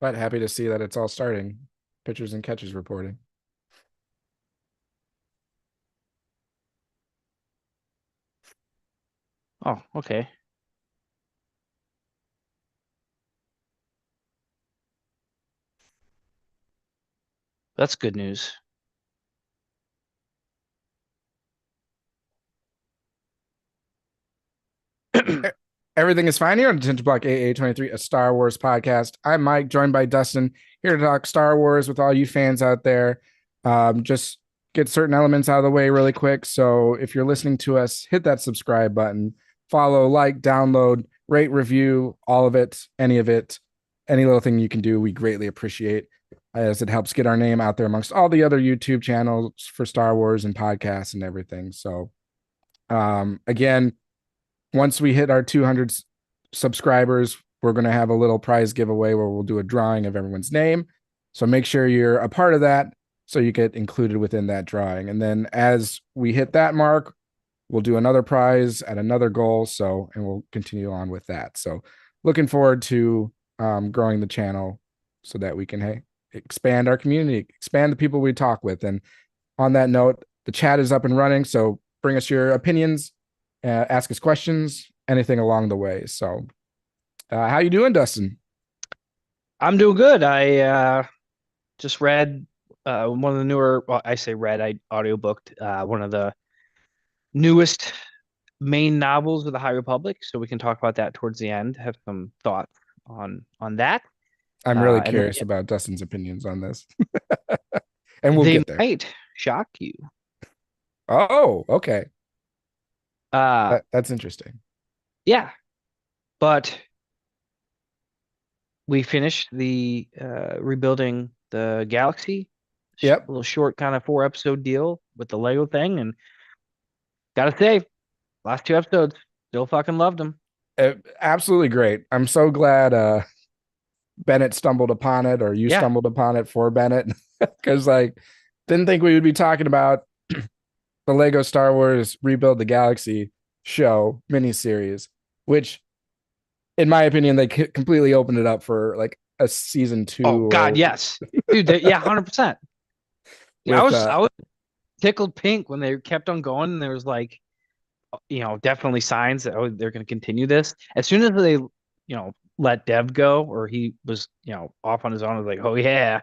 But happy to see that it's all starting. Pitchers and catches reporting. Oh, okay. That's good news. Everything is fine here on Detention Block AA23, a Star Wars podcast. I'm Mike, joined by Dustin, here to talk Star Wars with all you fans out there. Just get certain elements out of the way really quick. So if you're listening to us, hit that subscribe button, follow, like, download, rate, review, all of it, any of it, any little thing you can do, we greatly appreciate, as it helps get our name out there amongst all the other YouTube channels for Star Wars and podcasts and everything. So again, once we hit our 200 subscribers, we're going to have a little prize giveaway where we'll do a drawing of everyone's name. So make sure you're a part of that so you get included within that drawing. And then as we hit that mark, we'll do another prize at another goal. So, and we'll continue on with that. So looking forward to growing the channel so that we can, hey, expand our community, expand the people we talk with. And on that note, the chat is up and running. So bring us your opinions, ask us questions, anything along the way. So how you doing, Dustin? I'm doing good. I just read one of the newer, well, I say read, I audiobooked one of the newest main novels of the High Republic, so we can talk about that towards the end. Have some thoughts on that. I'm really And then curious about Dustin's opinions on this. And we'll they get there. might shock you. Oh, okay. Uh That's interesting. yeah, but we finished the rebuilding the galaxy. Yep. A little short kind of 4 episode deal with the Lego thing, and gotta say, last 2 episodes, still fucking loved them. Absolutely great. I'm so glad Bennett stumbled upon it, or you Yeah, stumbled upon it for Bennett. Because like didn't think we would be talking about the Lego Star Wars Rebuild the Galaxy show miniseries, which in my opinion, they completely opened it up for like a season oh two God, or yes, dude. Yeah, 100%. Yeah, I with was I was tickled pink when they kept on going. And there was like, definitely signs that they're going to continue this. As soon as they, let Dev go, or he was, off on his own, I was like, oh yeah.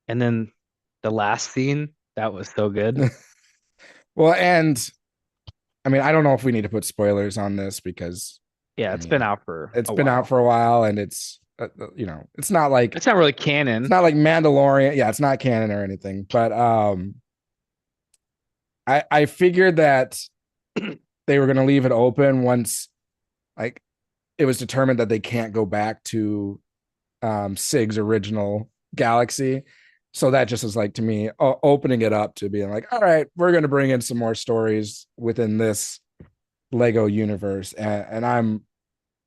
And then the last scene, that was so good. well, and I mean, I don't know if we need to put spoilers on this because Yeah, I it's been mean, out for it's a been out while. for a while and it's it's not like It's not really canon. Mandalorian. Yeah, it's not canon or anything, but I figured that they were going to leave it open once like it was determined that they can't go back to Sig's original galaxy. So that just is like to me opening it up to being like, all right, we're going to bring in some more stories within this Lego universe, and I'm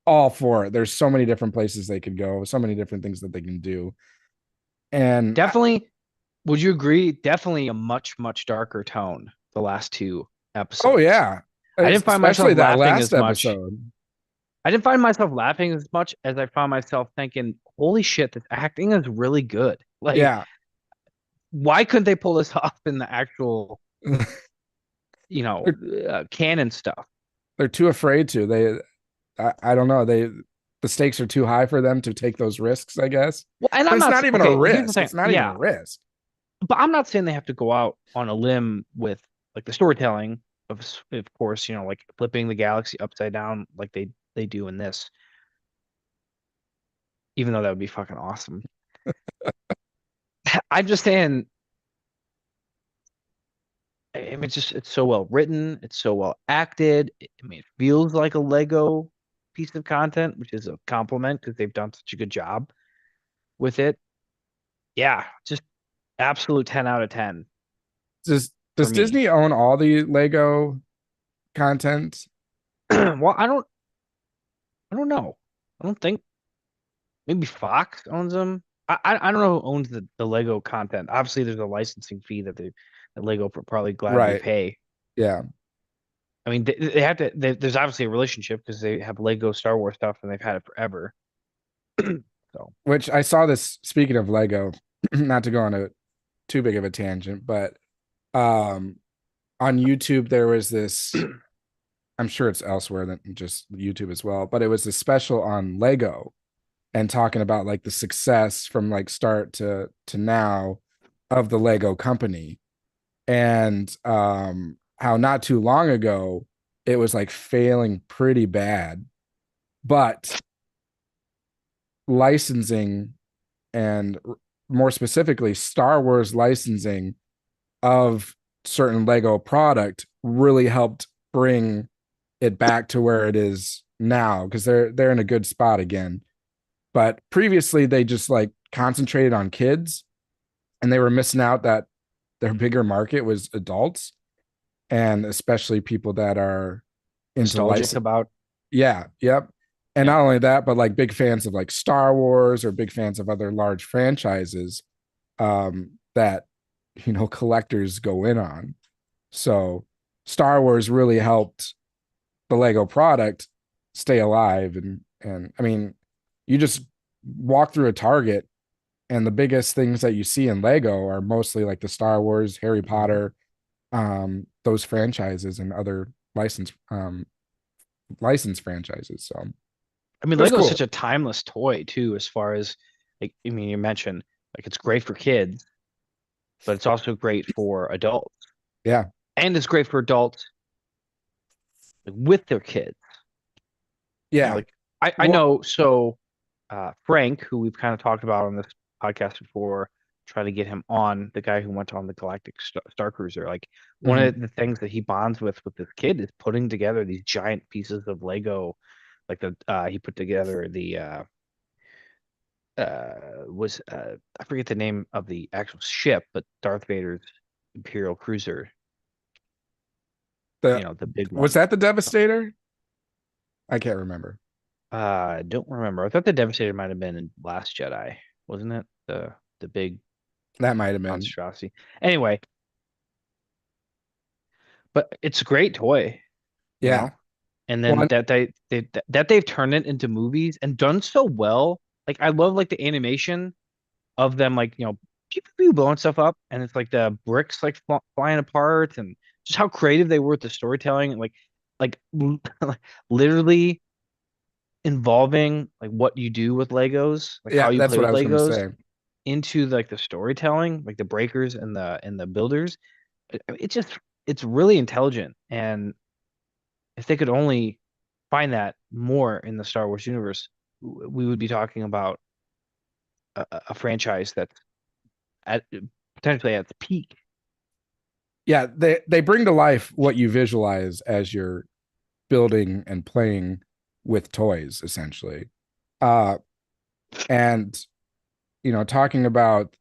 all for it. There's so many different places they could go, so many different things that they can do, and Definitely, would you agree? Definitely a much, much darker tone the last two oh episodes. yeah, I didn't find especially myself that laughing last as much. episode. I didn't find myself laughing as much as I found myself thinking, holy shit, this acting is really good. Like, Yeah, why couldn't they pull this off in the actual, they're, canon stuff? they're too afraid to. I don't know. The stakes are too high for them to take those risks, I guess. Well, and But I'm it's not, not even a okay, here's the risk. thing. It's not even a Yeah, risk. but I'm not saying they have to go out on a limb with like the storytelling of course, like flipping the galaxy upside down like they do in this, even though that would be fucking awesome. I'm just saying, I mean, it's so well written, it's so well acted. I mean, it feels like a Lego piece of content, which is a compliment because they've done such a good job with it. Yeah, just absolute 10 out of 10 for Does me. Disney own all the Lego content? Well, I don't know. I don't think maybe Fox owns them. I don't know who owns the Lego content. Obviously, there's a licensing fee that Lego would probably gladly Right. pay. Yeah. I mean, they have to. There's obviously a relationship because they have Lego Star Wars stuff and they've had it forever. So, which I saw this, speaking of Lego, not to go on a too big of a tangent, but um on YouTube there was this, I'm sure it's elsewhere than just YouTube as well, but it was a special on Lego and talking about like the success from like start to now of the Lego company, and how not too long ago it was like failing pretty bad, but licensing, and more specifically Star Wars licensing of certain Lego product really helped bring it back to where it is now, because they're in a good spot again. But previously they just like concentrated on kids, and they were missing out that their bigger market was adults, and especially people that are into nostalgic about. yeah, yep. And Yeah. not only that, but like big fans of like Star Wars or big fans of other large franchises, that collectors go in on. So Star Wars really helped the Lego product stay alive. And I mean, you just walk through a Target, and the biggest things that you see in Lego are mostly like the Star Wars, Harry Potter, those franchises and other license franchises. So I mean, it was Lego is cool. such a timeless toy too, as far as like, I mean, you mentioned like it's great for kids, but it's also great for adults, Yeah. and it's great for adults like, with their kids. Yeah. Like I Well, know. So Frank, who we've kind of talked about on this podcast before, try to get him on, the guy who went on the Galactic Star Cruiser. Like one mhm. of the things that he bonds with this kid is putting together these giant pieces of Lego. Like he put together the was I forget the name of the actual ship, but Darth Vader's Imperial cruiser, The the big Was one. that the Devastator? I can't remember. I don't remember. I thought the Devastator might have been in Last Jedi, wasn't it? The big That might have been. monstrosity. Anyway, but it's a great toy, you Yeah. know. And then Well, that they've turned it into movies and done so well. Like I love like the animation of them, like pew, pew, pew, blowing stuff up, and it's like the bricks like flying apart, and just how creative they were with the storytelling, and like literally involving like what you do with Legos, like how yeah, you that's play what with I was going to Legos say. into like the storytelling, like the breakers and the builders. It's just it's really intelligent, and if they could only find that more in the Star Wars universe, we would be talking about a franchise that's at potentially at the peak. Yeah, they bring to life what you visualize as you're building and playing with toys, essentially. Uh, and talking about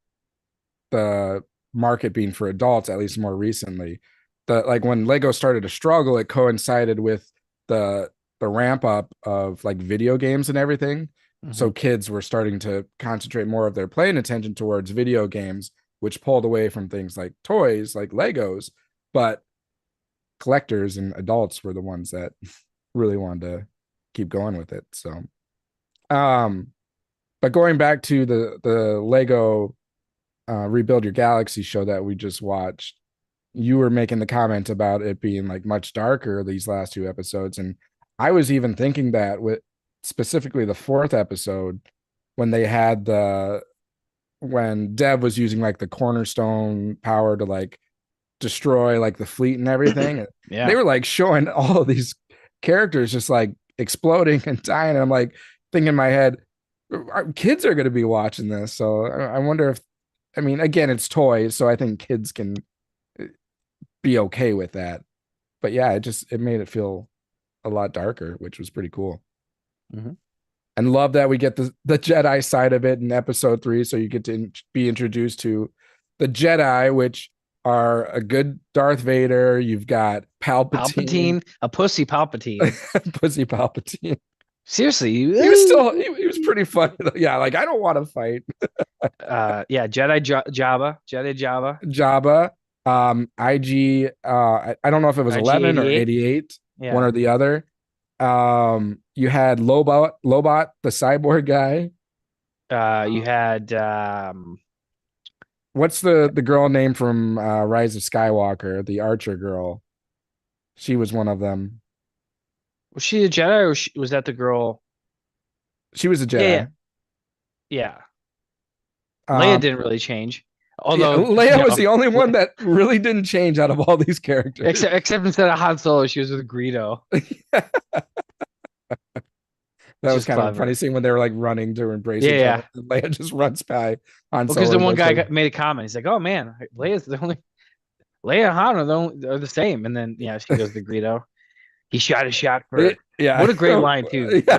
the market being for adults, at least more recently, the like when Lego started to struggle, it coincided with the ramp up of like video games and everything. So Hmm. kids were starting to concentrate more of their playing attention towards video games, which pulled away from things like toys, like Legos. But collectors and adults were the ones that really wanted to keep going with it. So, um, but going back to the Lego Rebuild Your Galaxy show that we just watched, you were making the comment about it being like much darker these last two episodes, and I was even thinking that with specifically the fourth episode, when they had the when Dev was using like the cornerstone power to like destroy like the fleet and everything, and they Yeah. were like showing all of these characters just like exploding and dying, and I'm like thinking in my head, our kids are going to be watching this, so I wonder if, I mean, again, it's toys, so I think kids can be okay with that. But yeah, it made it feel a lot darker, which was pretty cool. Hmm. And love that we get the Jedi side of it in episode 3, so you get to be introduced to the Jedi, which are a good Darth Vader. You've got Palpatine, Palpatine, a pussy Palpatine. Pussy Palpatine. Seriously, He was pretty funny though. Yeah, like I don't want to fight. yeah, Jedi Jabba, Jabba, IG, I don't know if it was 11 or IG-88. 88, one Yeah, or the other. You had Lobot the cyborg guy. You had What's the girl name from Rise of Skywalker? The Archer girl. She was one of them. was she a Jedi or was that the girl? She was a Yeah, yeah, Jedi. yeah. Leia Um, didn't really change, yeah, although Leia was the only one that really didn't change out of all these characters. except instead of Han Solo, she was with Greedo, That which was is kind of a funny clever. scene when they were like running to embrace Yeah, each other. yeah. And Leia just runs by Han Well, because Solo the and one goes guy like, made a comment. He's like, "Oh man, Leia's the only Leia and Han are the same." And then yeah, she goes to Greedo. He shot a shot for. Yeah. What a great line too. Yeah.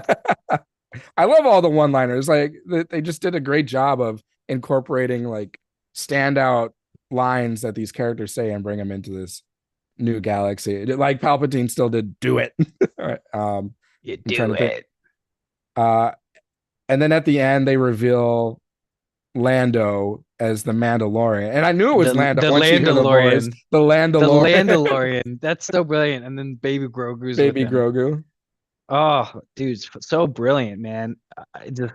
I love all the one-liners. Like they just did a great job of incorporating like standout lines that these characters say and bring them into this new galaxy. Like Palpatine still did do it. All right. You I'm trying do to think. it. Uh, and then at the end they reveal Lando as the Mandalorian. And I knew it was Lando The once you hear the voice. Landalorian. The The Landalorian. Landalorian. That's so brilliant. And then Baby Grogu's with Baby him. Grogu. Oh, dude, it's so brilliant, man. I just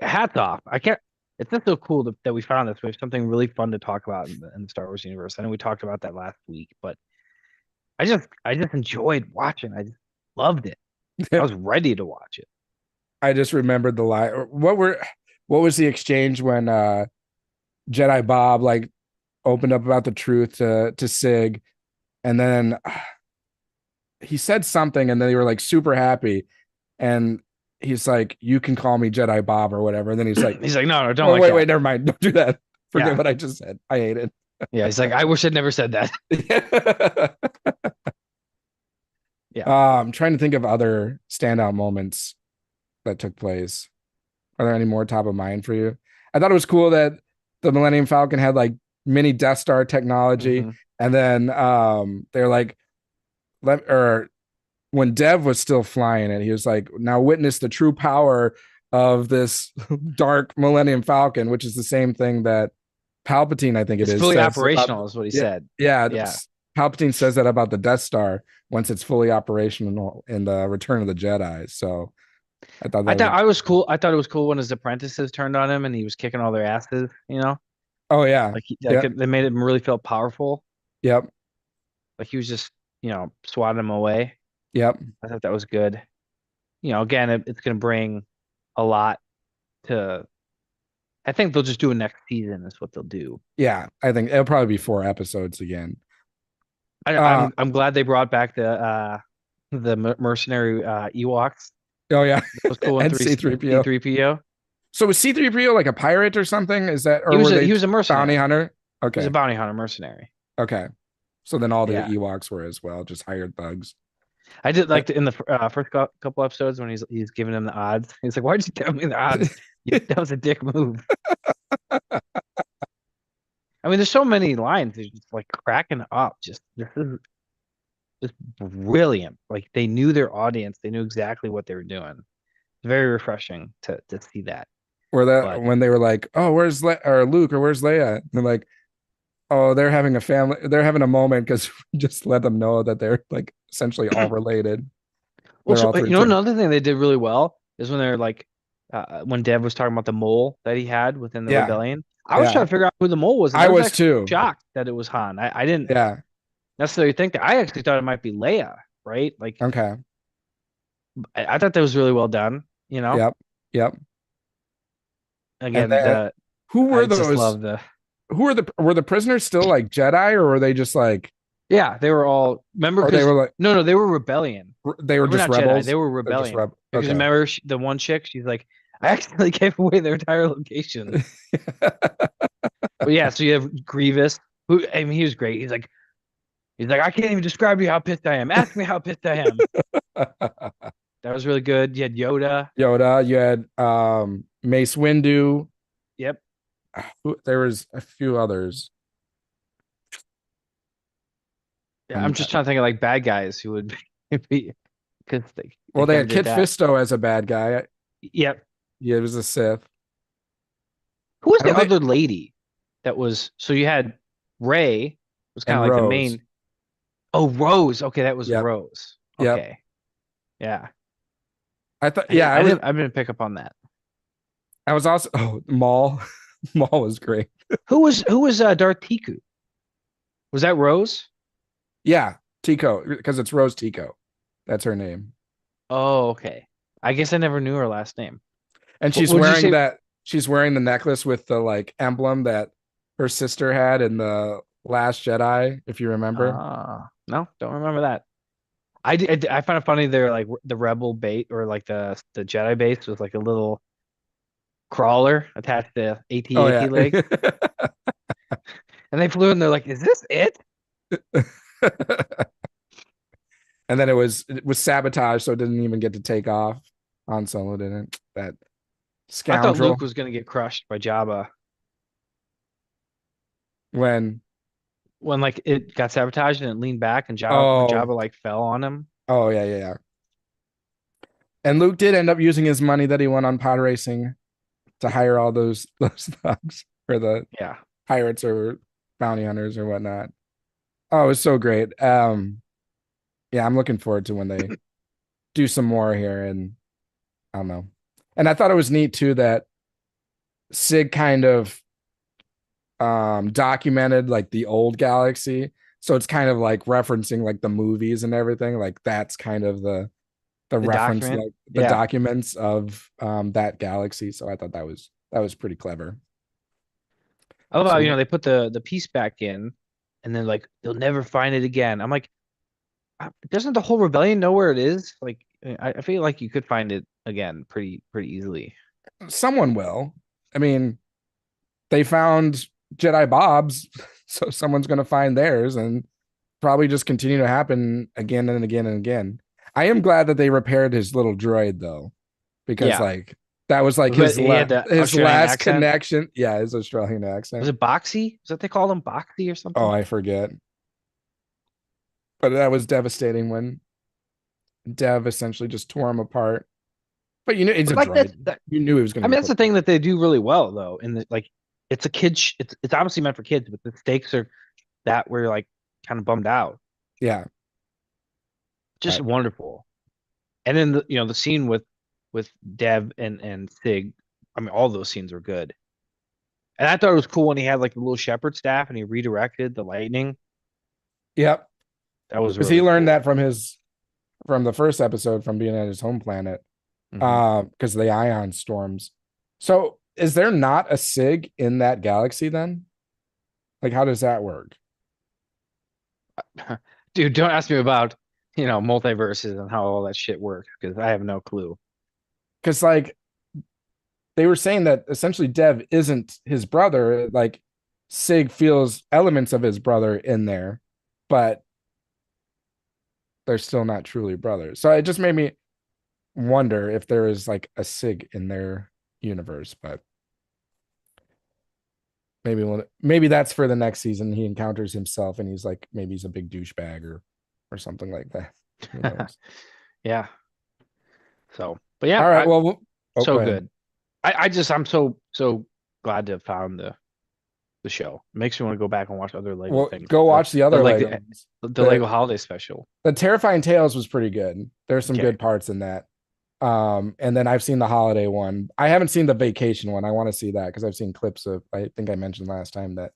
hats off. I can't. It's just so cool that we found this. We have something really fun to talk about in the Star Wars universe. I know we talked about that last week, but I just enjoyed watching. I just loved it. I was ready to watch it. I just remembered the line. What was the exchange when Jedi Bob like opened up about the truth to Sig, and then he said something, and then they were like super happy, and he's like, "You can call me Jedi Bob or whatever," and then he's like, He's like, no, don't "Oh like that. wait, never mind, don't do that. Forget Yeah, what I just said. I hate it." yeah. He's like, I wish I'd never said that. Yeah. I'm trying to think of other standout moments that took place. Are there any more top of mind for you? I thought it was cool that the Millennium Falcon had like mini Death Star technology, Hmm. and then they're like, or when Dev was still flying it, he was like, "Now witness the true power of this dark Millennium Falcon," which is the same thing that Palpatine, I think it It's is, fully says about. operational, is what he Yeah, said. yeah. Yeah. Palpatine says that about the Death Star once it's fully operational in the Return of the Jedi. So I thought that was. I thought it was cool when his apprentices turned on him and he was kicking all their asses. Oh yeah, Like yep, they made him really feel powerful. yep, Like he was just swatting them away. yep. I thought that was good. Again, it's going to bring a lot to. I think they'll just do a next season. Is what they'll do. Yeah, I think it'll probably be 4 episodes again. I, Uh I'm glad they brought back the mercenary Ewoks. oh yeah, That was cool in and three C3PO. C3PO. So was C3PO like a pirate or something? Is that, or were He they was a bounty mercenary. hunter? He was a Okay, bounty hunter mercenary. okay. So then all the Yeah. Ewoks were as well, just hired thugs. I did like in the first couple episodes when he's giving him the odds. He's like, "Why'd you tell me the odds? That was a dick move." I mean, there's so many lines. They're just like cracking up. Just this is just brilliant. Like they knew their audience. They knew exactly what they were doing. It's very refreshing to see that. Or that But when they were like, "Oh, where's or Luke or where's Leia?" And they're like, "Oh, they're having a family. They're having a moment because we just let them know that they're like essentially all related. They're also, all three twins." another thing they did really well is when they're like, when Dev was talking about the mole that he had within the Yeah, rebellion. I was yeah. trying to figure out who the mole was, and I I was was actually too. shocked that it was Han. I didn't Yeah. necessarily think that. I actually thought it might be Leia, right? Like Okay. I thought that was really well done. Yep. Yep. And Again, then who I were just those? love the Who were the prisoners still like Jedi, or were they just like, yeah. They were all remember or they because were like no, they were rebellion. they were They were just not Jedi. rebels? They were They're just rebellion rebel. because Okay. remember the one chick. She's like, I accidentally gave away their entire location. But yeah, so you have Grievous, who I mean, he was great. He's like, I can't even describe to you how pissed I am. Ask me how pissed I am. That was really good. You had Yoda. Yoda, you had Mace Windu. Yep. There was a few others. Yeah, I'm just trying to think of like bad guys who would be because they Well, they kind of had did Kit that. Fisto as a bad guy. Yep. Yeah, it was a Sith. Who was I the don't think, other lady that was so you had Ray was kind of and like the Rose. main. Oh, Rose. Okay, that was Yep. Rose. Yep. Okay. Yeah. I thought, yeah, I didn't pick up on that. I was also Maul. Maul was great. Who was Darth Tiku? Was that Rose? Yeah, Tico, because it's Rose Tico. That's her name. Oh, okay. I guess I never knew her last name. And What would you say? she's wearing the necklace with the like emblem that her sister had in the Last Jedi, if you remember. No, don't remember that. I find it funny they're like the rebel bait or like the Jedi base with like a little crawler attached to Oh AT-AT yeah. leg. And they flew and they're like, is this it? And then it was sabotaged, so it didn't even get to take off. Han Solo didn't. That I thought Luke scoundrel. was gonna get crushed by Jabba When when like it got sabotaged and it leaned back and oh Jabba like fell on him. oh yeah, yeah, yeah. And Luke did end up using his money that he won on pod racing to hire all those thugs or the Yeah. pirates or bounty hunters or whatnot. Oh, it was so great. Yeah, I'm looking forward to when they do some more here, and I don't know. And I thought it was neat too that Sig kind of documented like the old galaxy. So it's kind of like referencing like the movies and everything. Like that's kind of the The reference, document. like the Yeah. documents of that galaxy. So I thought that was pretty clever. I love how, So they put the piece back in and then like they'll never find it again. I'm like, doesn't the whole rebellion know where it is? Like I feel like you could find it again pretty easily. someone will. I mean, they found Jedi Bob's, so someone's going to find theirs and probably just continue to happen again and again and again. I am glad that they repaired his little droid though, because Yeah. like that was like But he had the his Australian last accent. connection. Yeah, his Australian Was accent. it Boxy? Is that they called him Boxy or Oh, something? I forget. But that was devastating when Dev essentially just tore him apart. But you know, it's But a like droid. that You knew he was going I to mean get that's put the thing that they do really well though. In the like it's a kid it's obviously meant for kids, but the stakes are that where you're like kind of bummed out. yeah. Just But wonderful. And then the scene with Dev and Sig, I mean all those scenes were good. And I thought it was cool when he had like the little shepherd staff and he redirected the lightning. yep. That was Because he really learned cool. that from the first episode from being at his home planet. Hmm. Because of the ion storms. So is there not a SIG in that galaxy then? Like, how does that work? Dude, don't ask me about, multiverses and how all that shit works because I have no clue. Because like they were saying that essentially Dev isn't his brother. Like Sig feels elements of his brother in there, but they're still not truly brothers. So it just made me wonder if there is like a Sig in their universe, but maybe that's for the next season. He encounters himself and he's like maybe he's a big douchebag or something like that. Who knows? Yeah. So, but yeah, All right. Well, oh, go so ahead. good. I'm so glad to have found the show. It makes me want to go back and watch other Lego Well, things. go The, watch the the other like Lego the, ones. the Lego Holiday Special. The Terrifying Tales was pretty good. There's some Okay. good parts in that. And then I've seen the holiday one. I haven't seen the vacation one. I want to see that because I've seen clips of. I think I mentioned last time that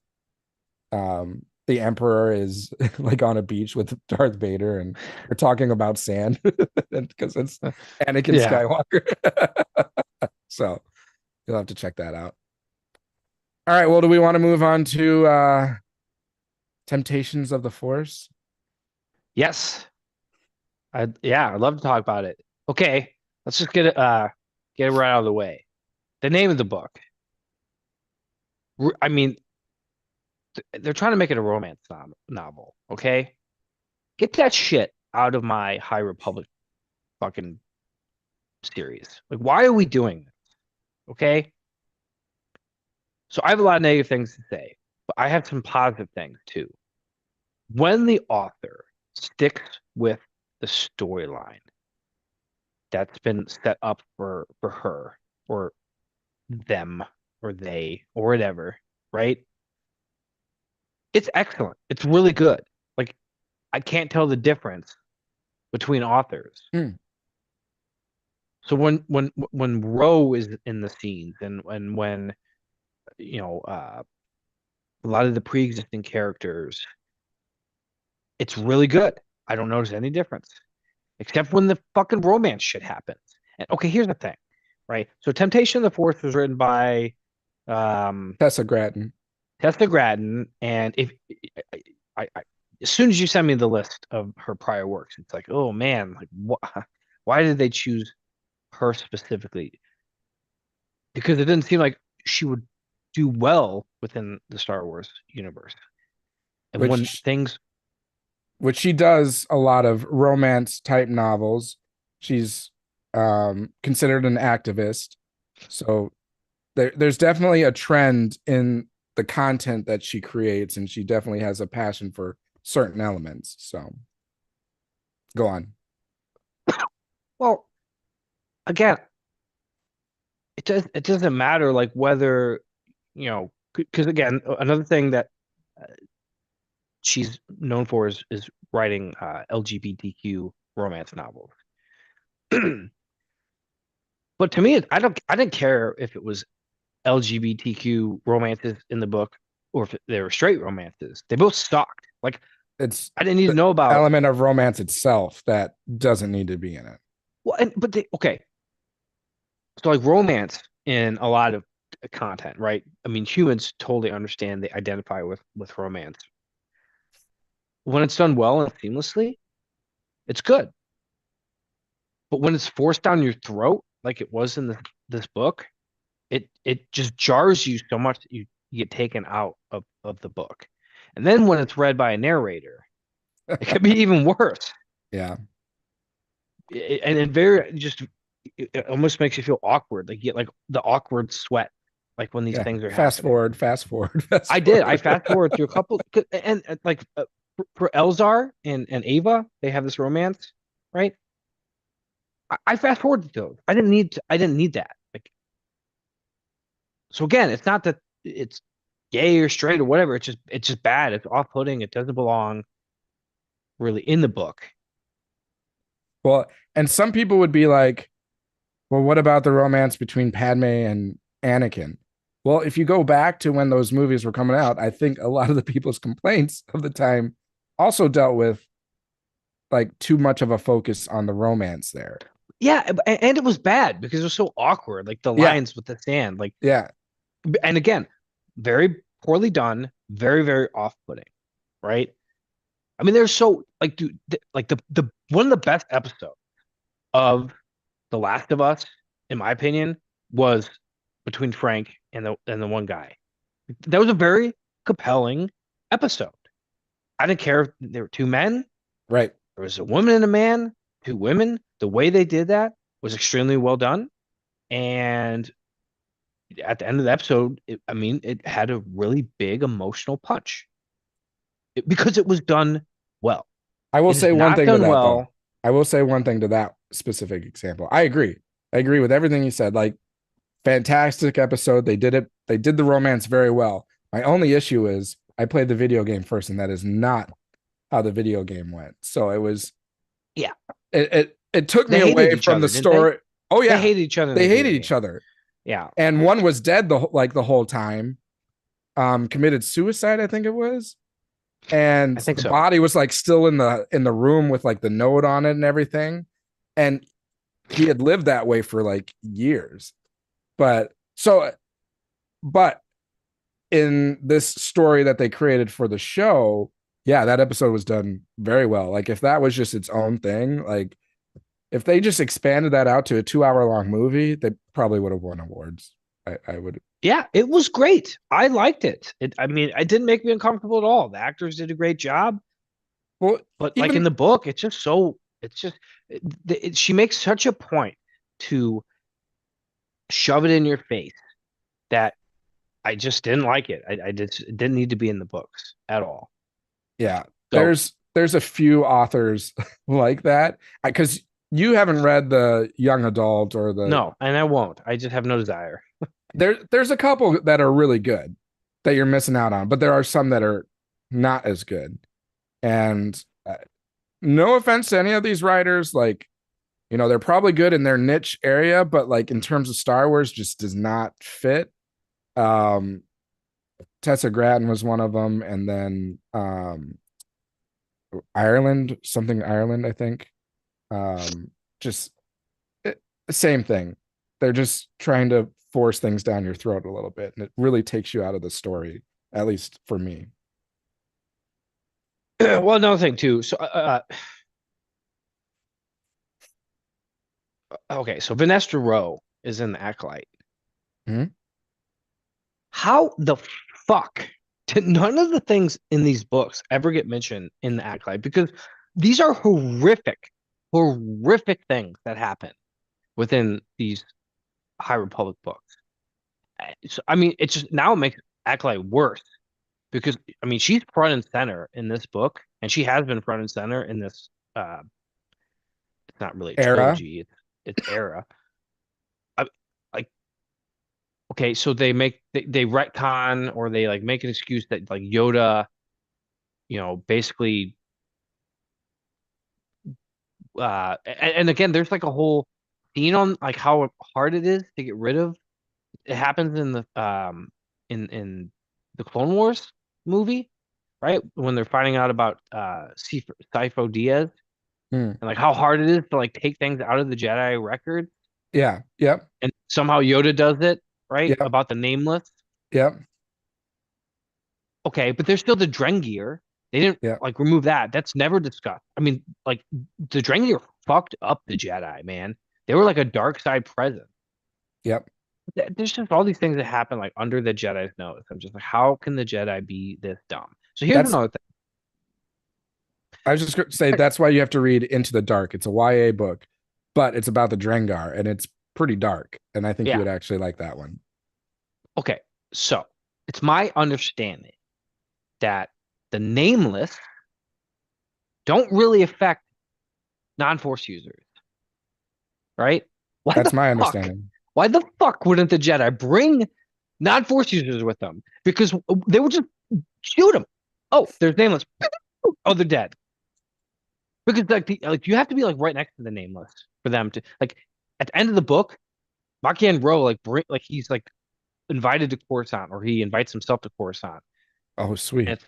the Emperor is like on a beach with Darth Vader, and we're talking about sand because it's Anakin Yeah. Skywalker. So you'll have to check that out. All right. Well, do we want to move on to Temptations of the Force? Yes. I'd love to talk about it. Okay, let's just get it right out of the way. The name of the book. I mean, they're trying to make it a romance novel. Okay, get that shit out of my High Republic fucking series. Like, why are we doing this? Okay, so I have a lot of negative things to say, but I have some positive things too. When the author sticks with the storyline that's been set up for her or them or they or whatever, right? It's excellent. It's really good. Like I can't tell the difference between authors. Hmm. So when Ro is in the scenes and when you know a lot of the pre-existing characters, it's really good. I don't notice any difference, except when the fucking romance shit happens. And okay, here's the thing, right? So Temptation of the Force was written by um Tessa Gratton. Tessa Gratton, and if I as soon as you send me the list of her prior works, it's like, oh man, like what? Why did they choose her specifically? Because it didn't seem like she would do well within the Star Wars universe. And when which things, which she does a lot of romance type novels. She's considered an activist. So there's definitely a trend in the content that she creates, and she definitely has a passion for certain elements. So go on. well, again, it doesn't matter like whether because again, another thing that she's known for is writing LGBTQ romance novels. But to me, I didn't care if it was LGBTQ romances in the book or if they were straight romances. They both sucked. Like It's I didn't need to the know about. element of romance itself that doesn't need to be in it. Well, but okay, so like romance in a lot of content, right? I mean, humans totally understand, they identify with romance. When it's done well and seamlessly, it's good. But when it's forced down your throat, like it was in this book, it just jars you so much that you get taken out of the book. And then when it's read by a narrator, it could be even worse. Yeah. And it very just it almost makes you feel awkward. Like you get like the awkward sweat, like when these Yeah. things are Fast happening. forward, fast forward, fast I did. I forward. fast forward through a couple, and like for Elzar and Ava, they have this romance, right? I fast forwarded those. I didn't need that. Like so again, it's not that it's gay or straight or whatever. It's just bad. It's off-putting. It doesn't belong really in the book. Well, and some people would be like, well, what about the romance between Padme and Anakin? Well, if you go back to when those movies were coming out, I think a lot of the people's complaints of the time also dealt with like too much of a focus on the romance there. Yeah, and it was bad because it was so awkward. Like the Yeah. lines with the sand. Like Yeah. and again, very poorly done, very, very off-putting, right? I mean, they're so like, dude, like the one of the best episodes of The Last of Us, in my opinion, was between Frank and the one guy. That was a very compelling episode. I didn't care if there were two men, Right. there was a woman and a man, two women. The way they did that was extremely well done. And at the end of the episode, I mean, it had a really big emotional punch because it was done well. I will It is say one not thing to done that though. well. I will say one thing to that specific example. I agree. I agree with everything you said. Like fantastic episode. They did it. They did the romance very well. My only issue is I played the video game first, and that is not how the video game went. So it was Yeah, it took me they hated away each from the other, didn't they? story. Oh They yeah, hated each other in they the video hated each game. other, Yeah, and one was dead the whole time. Committed suicide, I think it was, and I think the so. body was like still in the room with like the note on it and everything, and he had lived that way for like years. But so, but in this story that they created for the show, yeah, that episode was done very well. Like if that was just its own thing, like if they just expanded that out to a 2 hour long movie, they probably would have won awards. I would. Yeah, it was great. I liked it. I mean, it didn't make me uncomfortable at all. The actors did a great job, Well, but like in even the book, it's just so. It's just she makes such a point to shove it in your face that I just didn't like it. I just it didn't need to be in the books at all. yeah, So there's a few authors like that because you haven't read the young adult or the no, and I won't. I just have no desire. there's a couple that are really good that you're missing out on, but there are some that are not as good. And no offense to any of these writers, like They're probably good in their niche area, but like in terms of Star Wars, just does not fit. Um, Tessa Gratton was one of them, and then Ireland, something Ireland, I think. Just same thing. They're just trying to force things down your throat a little bit, and it really takes you out of the story, at least for me. Well, another thing too. So, okay, so Vanessa Rowe is in the Acolyte. Mhm. How the fuck did none of the things in these books ever get mentioned in the Acolyte? Because these are horrific, horrific things that happen within these High Republic books. So, I mean, it's just now it makes Acolyte worse because I mean she's front and center in this book, and she has been front and center in this. It's not really a Era. trilogy; it's era. I, like, okay, so they retcon or they like make an excuse that like Yoda, basically. And again, there's like a whole scene on like how hard it is to get rid of. It happens in in the Clone Wars movie, right? When they're finding out about Sifo Dyas Hmm. and like how hard it is to like take things out of the Jedi record, Yeah. Yep. and somehow Yoda does it, right? Yep. About the nameless. Yep. Okay, but there's still the Drengir. They didn't Yep. like remove that. That's never discussed. I mean, like the Drengir fucked up the Jedi, man. They were like a dark side presence. Yep. There's just all these things that happen like under the Jedi's nose. I'm just like, how can the Jedi be this dumb? So here's That's another thing. I was just going to say that's why you have to read Into the Dark. It's a YA book, but it's about the Drengar and it's pretty dark. And I think you Yeah. would actually like that one. Okay. So it's my understanding that the nameless don't really affect non-force users, right? Why That's the my fuck? understanding. Why the fuck wouldn't the Jedi bring non-force users with them? Because they would just shoot them. Oh, there's nameless. Oh, they're dead. Because like you have to be like right next to the nameless for them to like at the end of the book, Markian Ro like he's like invited to Coruscant or he invites himself to Coruscant. Oh, And sweet.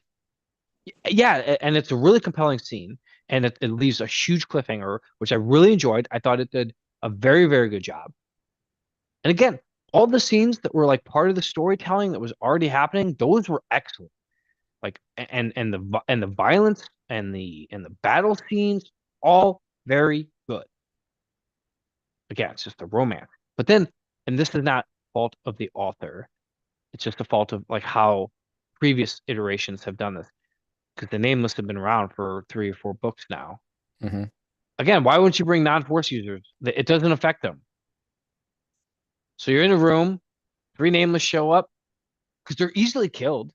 yeah, and it's a really compelling scene and it leaves a huge cliffhanger, which I really enjoyed. I thought it did a very, very good job. And again, all the scenes that were like part of the storytelling that was already happening, those were excellent. Like and the violence and the battle scenes, all very good. Again, it's just a romance. But then, and this is not fault of the author, it's just a fault of like how previous iterations have done this. Because the name must have been around for 3 or 4 books now. Hmm. Again, why wouldn't you bring non-force users? It doesn't affect them. So you're in a room, 3 nameless show up because they're easily killed.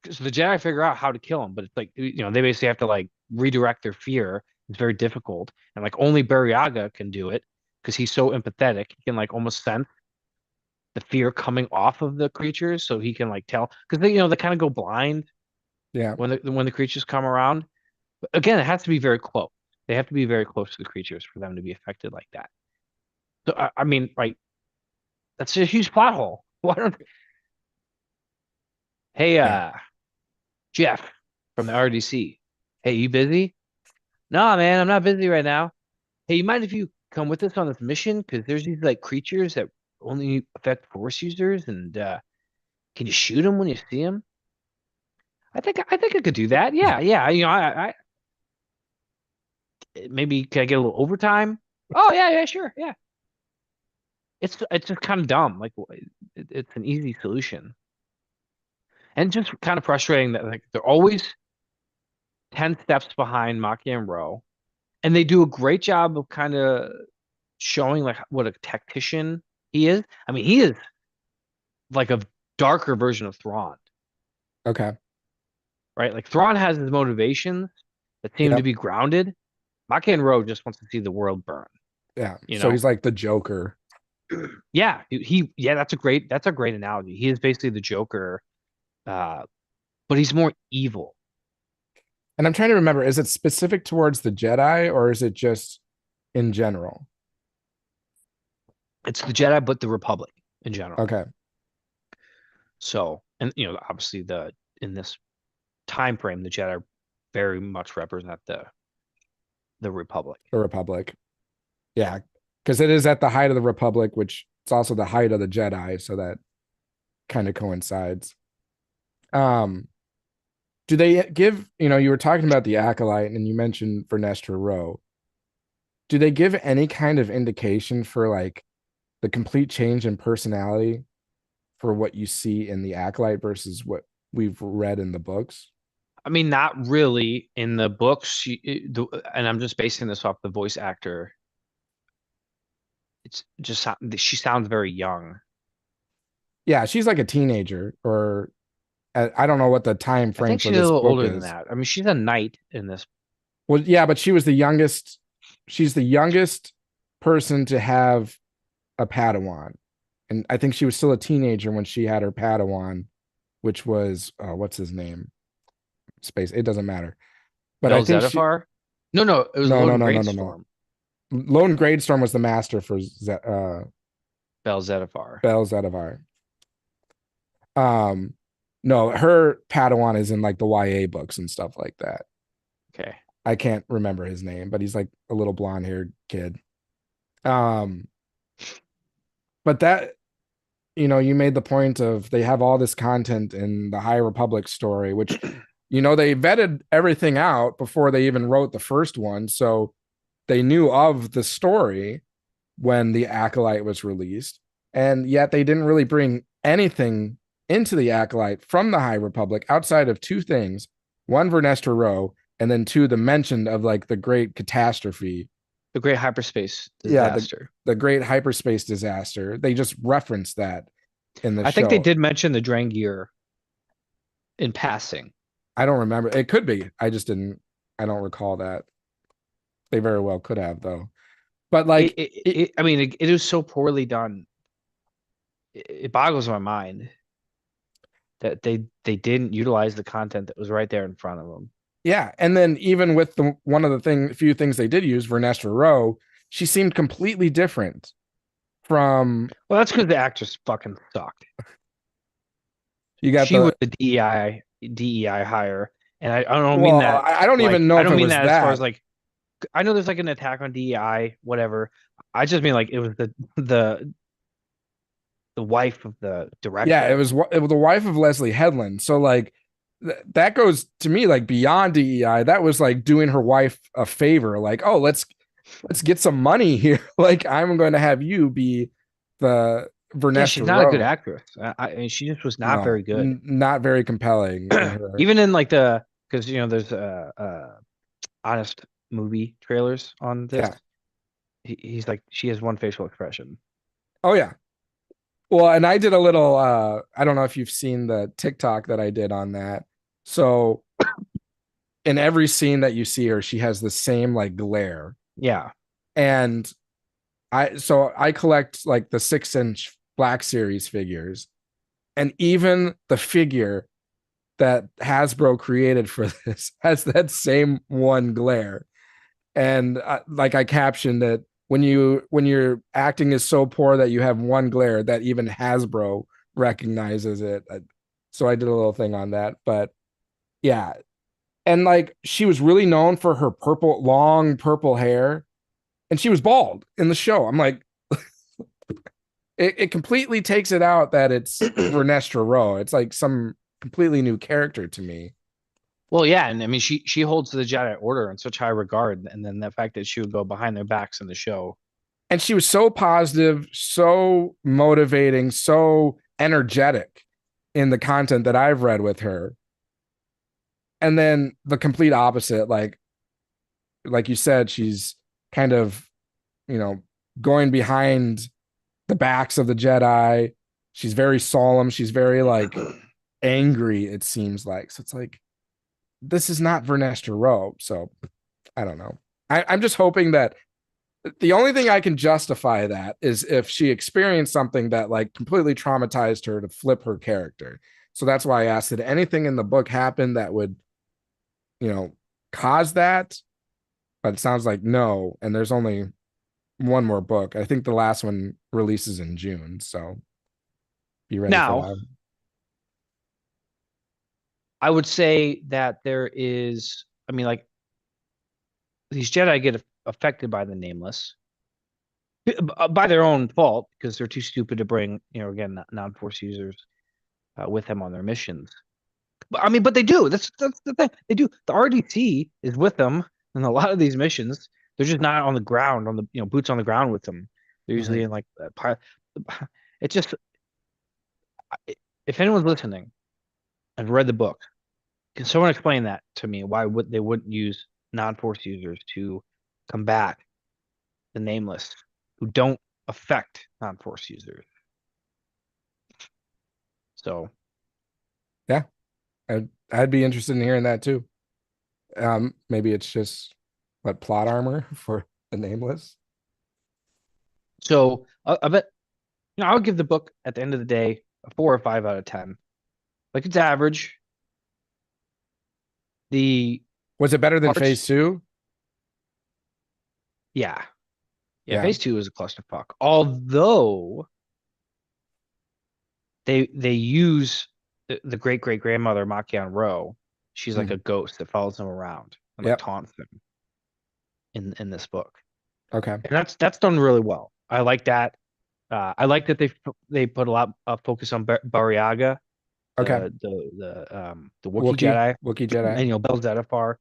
So the Jedi figure out how to kill them, but it's like they basically have to like redirect their fear. It's very difficult, and like only Barriaga can do it because he's so empathetic. He can like almost sense the fear coming off of the creatures, so he can like tell because they kind of go blind Yeah. when the creatures come around. But again, it has to be very close. They have to be very close to the creatures for them to be affected like that. So I mean, like that's a huge plot hole. Why don't Hey, Yeah. Jeff from the RDC. Hey, you busy? No, man, I'm not busy right now. Hey, you mind if you come with us on this mission? Because there's these like creatures that only affect force users, and can you shoot them when you see them? I think I could do that. Yeah, yeah. I maybe can I get a little overtime? Oh yeah, yeah, sure, yeah. It's just kind of dumb. Like it's an easy solution, and just kind of frustrating that like they're always 10 steps behind Maki and Rowe, and they do a great job of kind of showing like what a tactician he is. I mean, he is like a darker version of Thrawn, Okay. right? Like Thrawn has his motivations that seem to Yep. be grounded. Maki and Rowe just wants to see the world burn, Yeah. you So know? he's like the Joker. Yeah, yeah, that's a great analogy. He is basically the Joker, uh, but he's more evil. And I'm trying to remember, is it specific towards the Jedi or is it just in general? It's the Jedi, but the Republic in general. Okay. So, and obviously in this time frame, the Jedi very much represent the Republic. The Republic. Yeah. Because it is at the height of the Republic, which it's also the height of the Jedi, so that kind of coincides. Do they give, you were talking about the Acolyte and you mentioned Vernestra Rowe. Do they give any kind of indication for like the complete change in personality for what you see in the Acolyte versus what we've read in the books? I mean, not really in the books, and I'm just basing this off the voice actor. It's just she sounds very young. Yeah, she's like a teenager, or I don't know what the time I frame think for she's a this little book older than is. that. I mean, she's a knight in this. Well, yeah, but she was the youngest. She's the youngest person to have a Padawan. And I think she was still a teenager when she had her Padawan, which was what's his name? Space. It doesn't matter. But I Bell think she Zettifar? No, it was no, no, Loden no, no, no, no. Greatstorm. Lone Gradestorm was the master for Bell Zettifar. Bell Zedavar. No, her Padawan is in like the YA books and stuff like that. Okay. I can't remember his name, but he's like a little blonde haired kid. But that, you made the point of they have all this content in the High Republic story, which, they vetted everything out before they even wrote the first one. So they knew of the story when the Acolyte was released. And yet they didn't really bring anything into the Acolyte from the High Republic outside of two things. One, Vernestra Rowe, and then two, the mention of like the great catastrophe. The Great Hyperspace Yeah, Disaster. the great hyperspace disaster. They just referenced that in the I show. think they did mention the Drangir in passing. I don't remember. It could be. I don't recall that. They very well could have, though. But like, I mean, it is so poorly done. It boggles my mind that they didn't utilize the content that was right there in front of them. Yeah, and then even with one of the few things they did use, Vernestra Rowe, she seemed completely different from. Well, that's because the actress fucking sucked. She was the DEI hire, and I don't well, mean that. I don't like, even know I if don't it mean was that as far as like. I know there's like an attack on DEI, whatever. I just mean like it was the wife of the director. Yeah, it was the wife of Leslie Headland. So like that goes to me like beyond DEI. That was like doing her wife a favor. Like, oh, let's get some money here. Like, I'm going to have you be the Vernestra Yeah, she's not Rowe. a good actress. She just was not very good. Not very compelling. Even in like because there's honest movie trailers on this. Yeah. He's like, she has one facial expression. Oh yeah. Well, and I did a little I don't know if you've seen the TikTok that I did on that. So in every scene that you see her, she has the same like glare. Yeah. And I collect like the 6-inch Black Series figures, and even the figure that Hasbro created for this has that same one glare. And like I captioned it, when your acting is so poor that you have one glare, that even Hasbro recognizes it. So I did a little thing on that, but yeah. And like she was really known for her long purple hair, and she was bald in the show. I'm like, it completely takes it out that it's Vernestra Rowe. It's like some completely new character to me. Well, yeah, and I mean she holds the Jedi Order in such high regard, and then the fact that she would go behind their backs in the show. And she was so positive, so motivating, so energetic in the content that I've read with her. And then the complete opposite, like you said, she's kind of, going behind the backs of the Jedi. She's very solemn. She's very like angry, it seems like. So it's like, this is not Vernestra Rowe. So I don't know. I'm just hoping that the only thing I can justify that is if she experienced something that like completely traumatized her to flip her character. So that's why I asked, did anything in the book happen that would, cause that? But it sounds like no. And there's only one more book. I think the last one releases in June, so be ready for Now, that. I would say that there is, I mean, like these Jedi get affected by the nameless by their own fault because they're too stupid to bring, again, non-force users with them on their missions. But I mean, but they do. That's the thing. They do. The RDC is with them in a lot of these missions. They're just not on the ground, on the boots on the ground with them. They're usually Mhm. in like it's just if anyone's listening and read the book, can someone explain that to me? Why would they wouldn't use non-force users to combat the nameless who don't affect non-force users? So Yeah, I'd be interested in hearing that too. Maybe it's just what plot armor for the nameless. I bet I would give the book at the end of the day a 4 or 5 out of 10. Like it's average. The Was it better than parts, Phase Two? yeah, yeah. Yeah. Phase two is a clusterfuck. Although they use the great great grandmother Makian Ro. She's like a Mhm. ghost that follows them around and like Yep. taunts them in this book, Okay. and that's done really well. I like that. I like that they put a lot of focus on Bariaga, Okay. the Wookiee Wookiee. Jedi, Wookiee and Jedi. Bel Zettifar.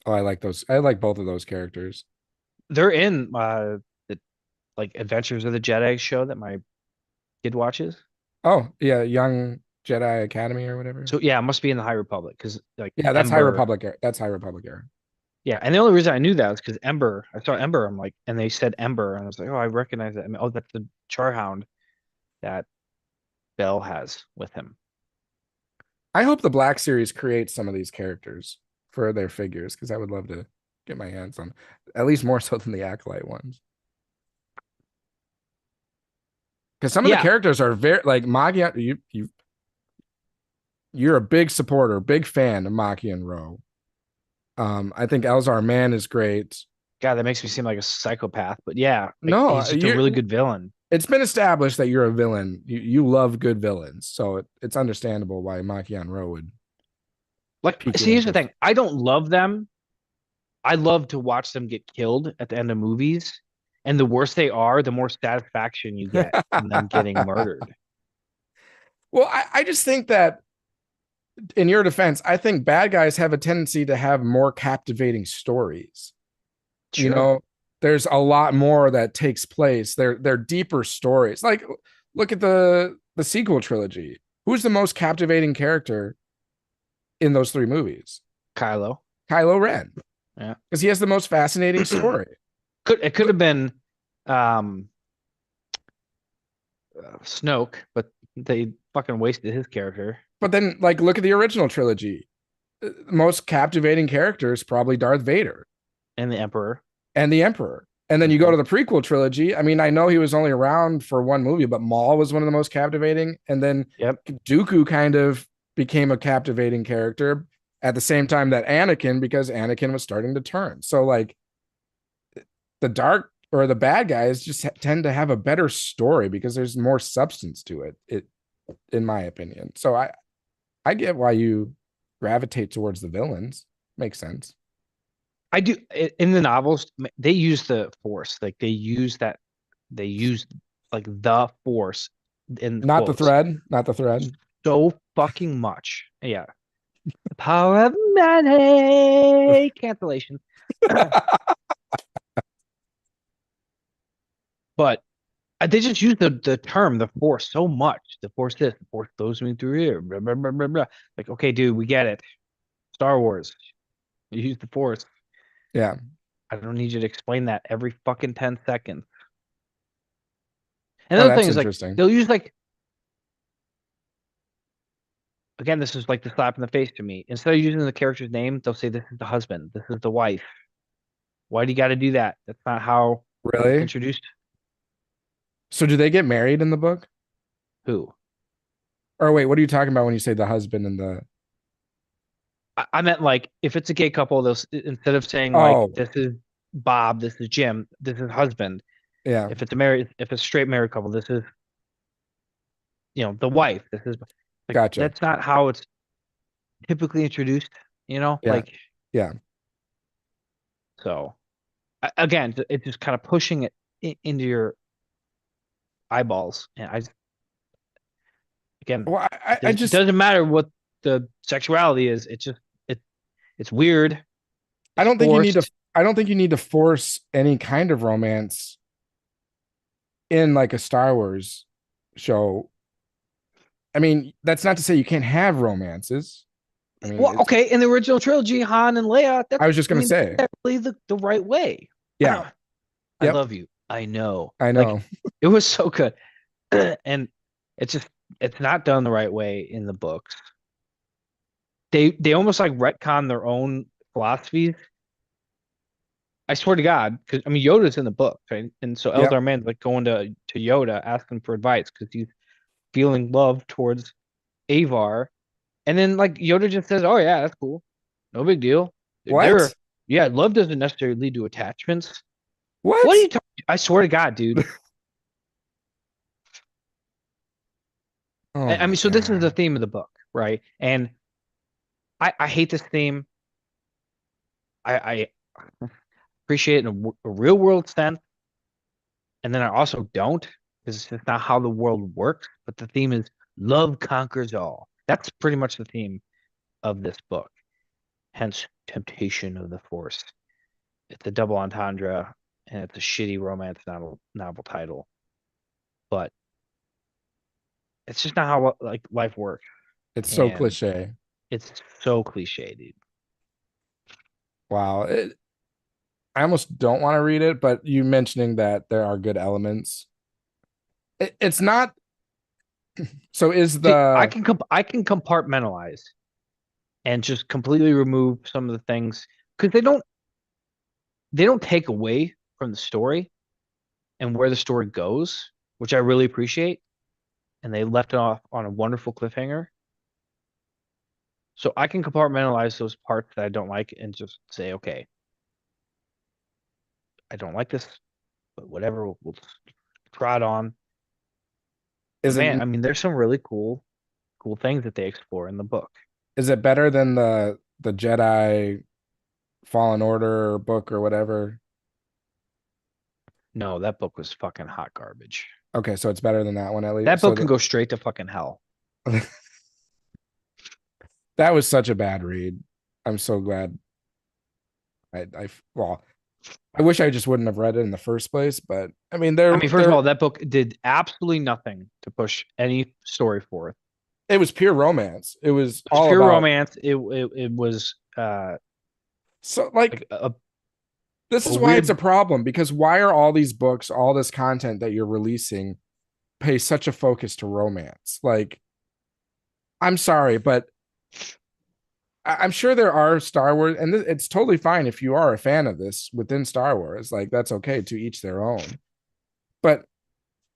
Oh, I like those. I like both of those characters. They're in the like Adventures of the Jedi show that my kid watches. Oh, yeah, Young Jedi Academy or whatever. So yeah, it must be in the High Republic because like Yeah, that's High Ember. Republic. That's High Republic era. Yeah, and the only reason I knew that was because Ember. I saw Ember. I'm like, and they said Ember, and I was like, oh, I recognize that. I mean, oh, that's the Charhound that Bell has with him. I hope the Black Series creates some of these characters for their figures because I would love to get my hands on at least more so than the Acolyte ones. Because some of the Yeah, characters are very like Magi. You're a big supporter, big fan of Maki and Ro. I think Elzar Mann is great. God, that makes me seem like a psychopath, but yeah, like No, he's just a really good villain. it's been established that you're a villain. You love good villains, so it's understandable why Maki and Ro would Like, pique your see, here's the interest. thing. I don't love them. I love to watch them get killed at the end of movies. And the worse they are, the more satisfaction you get from them getting murdered. Well, I just think that in your defense, I think bad guys have a tendency to have more captivating stories. You Sure. know, there's a lot more that takes place. They're deeper stories. Like look at the sequel trilogy. Who's the most captivating character in those three movies? Kylo. Kylo Ren, Yeah. because he has the most fascinating story. It could have been um Snoke, but they fucking wasted his character But then, like, look at the original trilogy. The most captivating character is probably Darth Vader and the Emperor. and the Emperor. And then you go to the prequel trilogy. I mean, I know he was only around for one movie, but Maul was one of the most captivating. And then Yep. Dooku kind of became a captivating character at the same time that Anakin, because Anakin was starting to turn. So, like, the dark or the bad guys just tend to have a better story because there's more substance to it. In my opinion. So I get why you gravitate towards the villains. Makes sense. I do in the novels, they use the Force. Like they use like the Force in Not the quotes thread. Not the thread. so fucking much. Yeah. The power of money. Cancellation. But they just use the term the Force so much. The Force this, the Force goes me through here. Blah, blah, blah, blah, blah. Like, okay, dude, we get it. Star Wars. You use the Force. Yeah. I don't need you to explain that every fucking 10 seconds. And Oh, the other thing that's is like interesting. they'll use like again, this is like the slap in the face to me. Instead of using the character's name, they'll say this is the husband, this is the wife. Why do you got to do that? That's not how it's Really? introduced. So do they get married in the book? Who? Or wait, what are you talking about when you say the husband and the I meant like if it's a gay couple, they'll instead of saying like Oh, this is Bob, this is Jim, this is husband. Yeah, If it's a straight married couple, this is, the wife. This is like, gotcha. that's not how it's typically introduced, Yeah, like, yeah. so again, it's just kind of pushing it into your eyeballs. And again, Well, it doesn't matter what the sexuality is. It's just, it, it's weird. I It's don't think you need to. forced. I don't think you need to force any kind of romance in like a Star Wars show. I mean, that's not to say you can't have romances. I mean, Well, it's. okay, in the original trilogy, Han and Leia, I was just I gonna mean, say, that's really the right way. yeah, I yep, love you. I know. I Like, know. it was so good. And it's just, it's not done the right way in the books. They almost like retcon their own philosophies. I swear to God, because I mean Yoda's in the book, right? And so Yep. Eldar Man's like going to Yoda asking for advice because he's feeling love towards Avar. And then like Yoda just says, "Oh yeah, that's cool. No big deal." What? Yeah, love doesn't necessarily lead to attachments. What are What? you talking? I swear to God, dude. Oh I my mean, so this is the god. theme of the book, right? And I hate this theme. I appreciate it in a real world sense, and then I also don't, because it's just not how the world works. But the theme is love conquers all. That's pretty much the theme of this book. Hence, temptation of the force. It's a double entendre, and it's a shitty romance novel title. But it's just not how like life works, It's so and cliche. it's so cliche, dude. Wow. I almost don't want to read it, but you mentioning that there are good elements. It's not. So is See, the I can compartmentalize and just completely remove some of the things because they don't take away from the story and where the story goes, which I really appreciate. And they left it off on a wonderful cliffhanger. So I can compartmentalize those parts that I don't like and just say, okay, I don't like this, but whatever, we'll trot on. But is it man, I mean, there's some really cool things that they explore in the book. is it better than the Jedi Fallen Order book or whatever? No, that book was fucking hot garbage. Okay, so it's better than that one at least. That So book can go straight to fucking hell. that was such a bad read. I'm so glad well, I wish I just wouldn't have read it in the first place, but I mean I there mean, first of there all, that book did absolutely nothing to push any story forth. it was pure romance. It was It was all pure about romance. It was so like like this a is why it's a weird. problem because why are all these books, all this content that you're releasing pay such a focus to romance? Like I'm sorry, but I'm sure there are Star Wars, and it's totally fine if you are a fan of this within Star Wars. Like that's okay, to each their own. But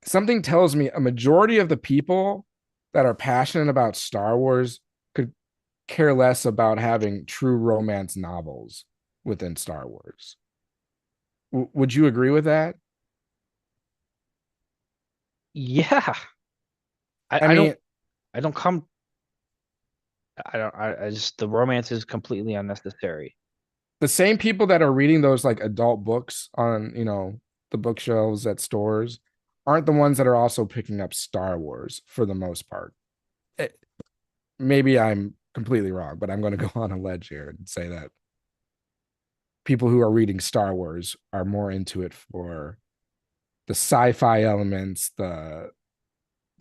something tells me a majority of the people that are passionate about Star Wars could care less about having true romance novels within Star Wars. Would you agree with that? Yeah, I, I I mean, don't I don't come I don't I just the romance is completely unnecessary. the same people that are reading those like adult books on, the bookshelves at stores aren't the ones that are also picking up Star Wars for the most part. It, maybe I'm completely wrong, but I'm going to go on a ledge here and say that people who are reading Star Wars are more into it for the sci-fi elements, the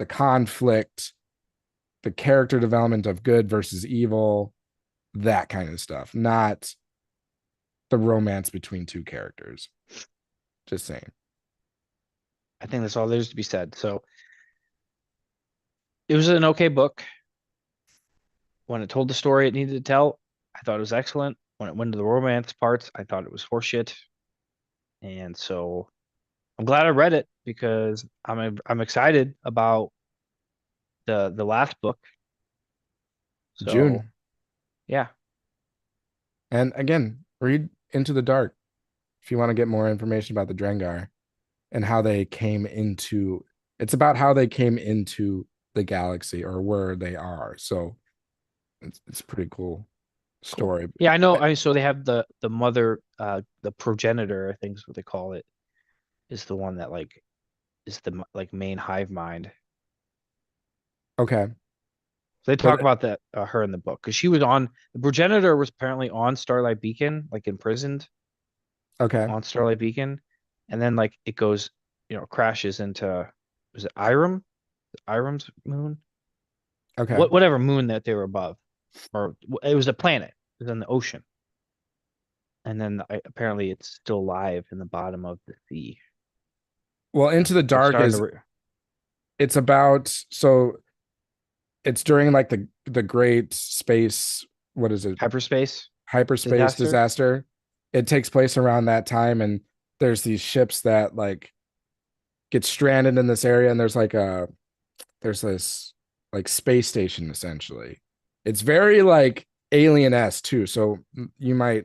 conflict, the character development of good versus evil, that kind of stuff, not the romance between two characters. Just saying. I think that's all there's to be said. So it was an okay book. When it told the story it needed to tell, I thought it was excellent. When it went to the romance parts, I thought it was horseshit. And so I'm glad I read it because I'm excited about the last book. So June. yeah, And again, read Into the Dark. if you want to get more information about the Drengar and how they came into, it's about how they came into the galaxy or where they are. So it's a pretty cool Cool. story. Yeah, I know. So they have the mother, the progenitor, I think is what they call it, is the one that like is the like main hive mind. Okay. So they talk But about that her in the book because she was on the progenitor was apparently on Starlight Beacon, like imprisoned okay. on Starlight Beacon, and then like it goes, crashes into was it Irem? Irem's moon? Okay. Whatever moon that they were above, or it was a planet. It was in the ocean, and then apparently it's still alive in the bottom of the sea. Well, Into the It's Dark starting is it's about so it's during like the great space, what is it? hyperspace Hyperspace disaster. disaster. It takes place around that time, and there's these ships that like get stranded in this area, and there's this like space station essentially. It's very like alien-esque too, so you might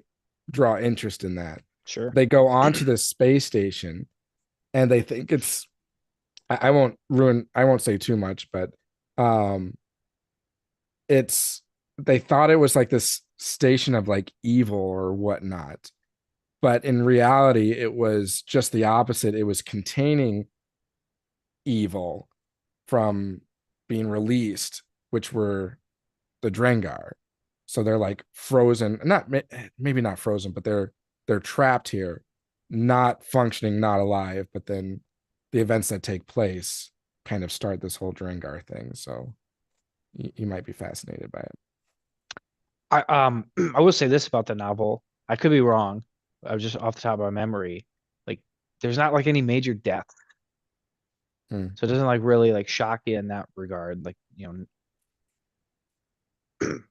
draw interest in that. Sure. They go onto this space station and they think it's I won't say too much, but um it's they thought it was like this station of like evil or whatnot, but in reality it was just the opposite. It was containing evil from being released, which were the Drengar. So they're like frozen, not maybe not frozen, but they're trapped here, not functioning, not alive. But then the events that take place kind of start this whole Drengar thing. So you might be fascinated by it. I will say this about the novel. I could be wrong. I was just off the top of my memory. Like there's not like any major death. Hmm. So it doesn't like really like shock you in that regard. Like,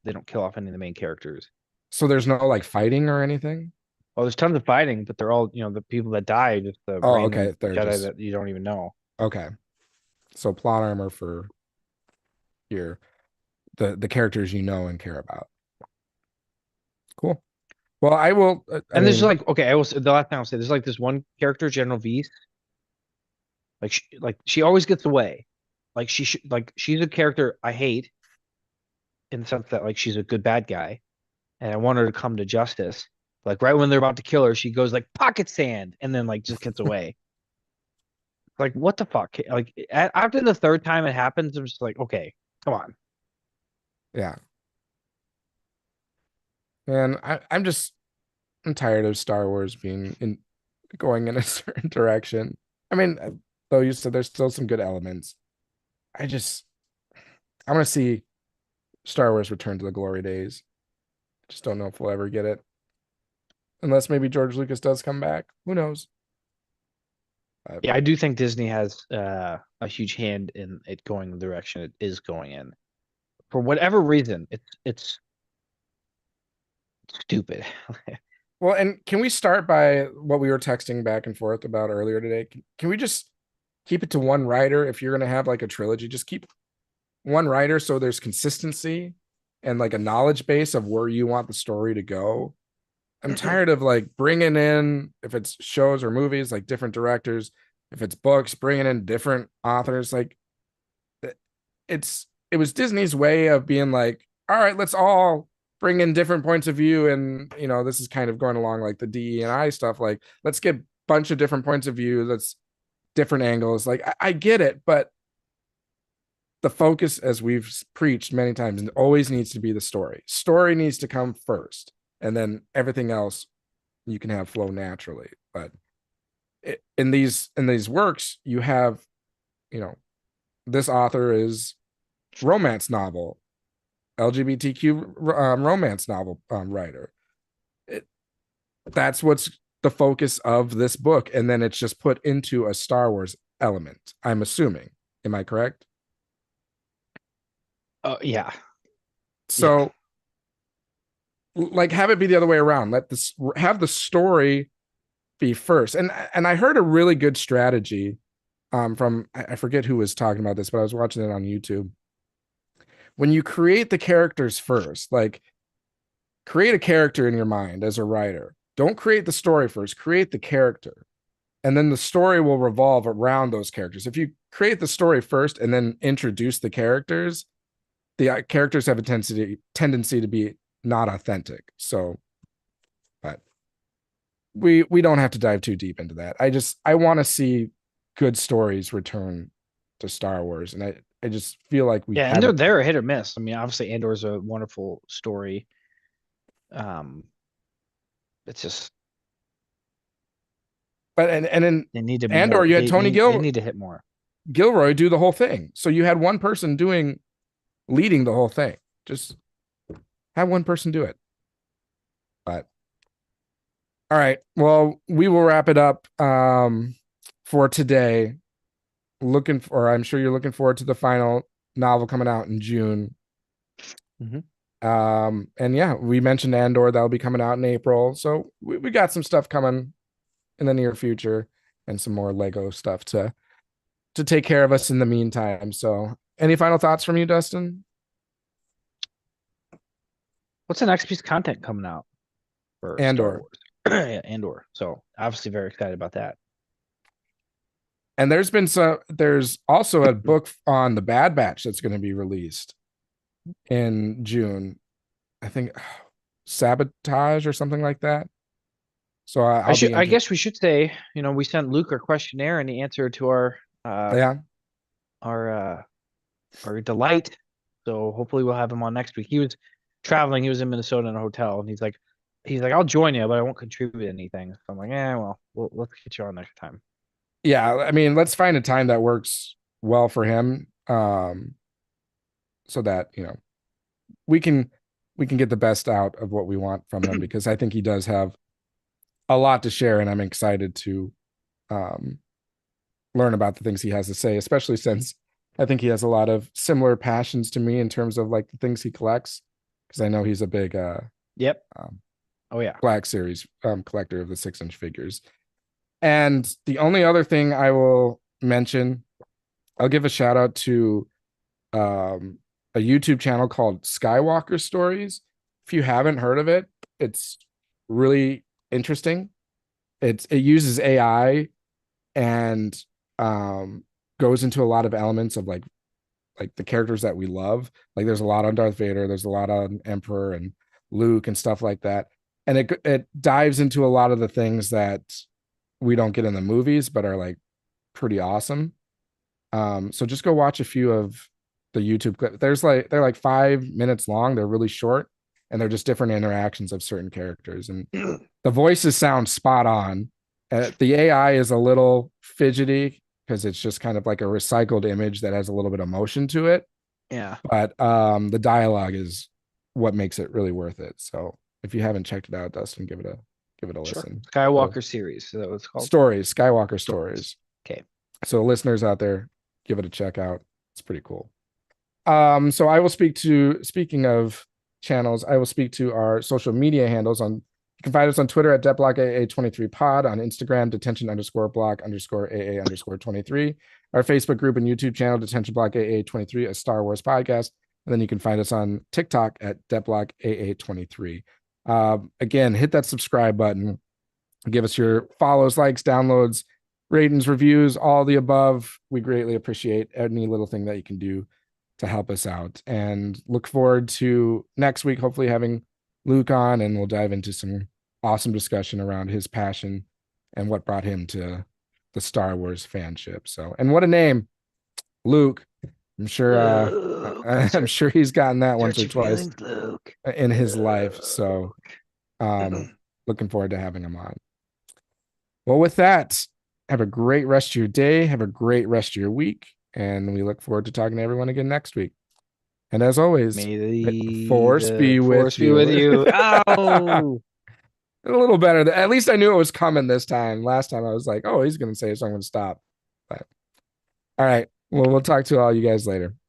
they don't kill off any of the main characters. So there's no like fighting or anything. Well, there's tons of fighting, but they're all, the people that die are just the Oh, random okay. They're Jedi just that you don't even know. okay. So plot armor for your the characters you know and care about. Cool. Well, I will. I And there's mean, like, okay, I will say the last thing I'll say, there's like this one character, General V's, like she always gets away. Like she's a character I hate in the sense that like she's a good bad guy, and I want her to come to justice. Like right when they're about to kill her, she goes like pocket sand, and then like just gets away. Like what the fuck? Like after the third time it happens, I'm just like, okay, come on. yeah. And I'm tired of Star Wars being in going in a certain direction. I mean, though you said there's still some good elements. I just I want to see Star Wars return to the glory days. Just don't know if we'll ever get it. Unless maybe George Lucas does come back. Who knows? Yeah, I do think Disney has a huge hand in it going the direction it is going in. For whatever reason, it's stupid. Well, and can we start by what we were texting back and forth about earlier today? Can we just keep it to one writer if you're going to have like a trilogy? Just keep one writer so there's consistency and like a knowledge base of where you want the story to go. I'm tired of like bringing in, if it's shows or movies, like different directors, if it's books, bringing in different authors. Like it was Disney's way of being like, all right, let's all bring in different points of view. And, this is kind of going along like the DE&I stuff. Like, let's get a bunch of different points of view. That's different angles. Like, I get it, but the focus, as we've preached many times, always needs to be the story. Story needs to come first, and then everything else you can have flow naturally. But in these works, you have, this author is romance novel, LGBTQ romance novel writer. That's what's the focus of this book, and then it's just put into a Star Wars element. I'm assuming. Am I correct? Oh yeah, yeah. So, like, have it be the other way around. Let this have the story be first. And I heard a really good strategy from I forget who was talking about this, but I was watching it on YouTube. When you create the characters first, like create a character in your mind as a writer, don't create the story first, create the character. And then the story will revolve around those characters. If you create the story first and then introduce the characters, the characters have a tendency to be not authentic. So, but we don't have to dive too deep into that. I want to see good stories return to Star Wars, and I just feel like we and they're a hit or miss. I mean, obviously Andor's a wonderful story. It's just, but and then they need to Andor, you had Tony they need to hit more. Gilroy do the whole thing. So you had one person leading the whole thing. Just have one person do it. But all right. Well, we will wrap it up for today. I'm sure you're looking forward to the final novel coming out in June. And yeah, we mentioned Andor, that'll be coming out in April. So we got some stuff coming in the near future and some more Lego stuff to take care of us in the meantime. So any final thoughts from you, Dustin? What's the next piece of content coming out for Andor? Yeah, Andor. So obviously very excited about that. And there's also a book on the Bad Batch that's going to be released in June. I think Sabotage or something like that. So I guess we should say, we sent Luke our questionnaire and he answered to our delight. So hopefully we'll have him on next week. He was traveling. He was in Minnesota in a hotel, and he's like, I'll join you, but I won't contribute anything. So I'm like, well, let's get you on next time. Yeah, I mean, let's find a time that works well for him, so that we can get the best out of what we want from him, because I think he does have a lot to share, and I'm excited to learn about the things he has to say, especially since I think he has a lot of similar passions to me in terms of like the things he collects, because I know he's a big Black Series collector of the 6-inch figures. And the only other thing I will mention, I'll give a shout out to a YouTube channel called Skywalker Stories. If you haven't heard of it, it's really interesting. It uses AI and goes into a lot of elements of like the characters that we love. Like there's a lot on Darth Vader, there's a lot on Emperor and Luke and stuff like that. And it dives into a lot of the things that we don't get in the movies, but are like pretty awesome. So just go watch a few of the YouTube clips. They're like 5 minutes long. They're really short, and they're just different interactions of certain characters. And the voices sound spot on. The AI is a little fidgety because it's just kind of like a recycled image that has a little bit of motion to it. Yeah. But the dialogue is what makes it really worth it. So if you haven't checked it out, Dustin, give it a listen. Skywalker series. Is that what it's called? Skywalker Stories. Okay. So listeners out there, give it a check out. It's pretty cool. So I will speaking of channels, I will speak to our social media handles. You can find us on Twitter at DetBlockAA23pod, on Instagram, detention_block_AA_23, our Facebook group and YouTube channel, Detention Block AA23, a Star Wars podcast. And then you can find us on TikTok at DetBlockAA23. Again, hit that subscribe button. Give us your follows, likes, downloads, ratings, reviews, all the above. We greatly appreciate any little thing that you can do to help us out. And look forward to next week, hopefully having Luke on, and we'll dive into some awesome discussion around his passion and what brought him to the Star Wars fanship. So, and what a name, Luke. I'm sure he's gotten that once or twice in his life. So looking forward to having him on. Well, with that, have a great rest of your day. Have a great rest of your week. And we look forward to talking to everyone again next week. And as always, may the force be with you. Ow! A little better. At least I knew it was coming this time. Last time I was like, oh, he's going to say it, so I'm going to stop. But all right. Well, we'll talk to all you guys later.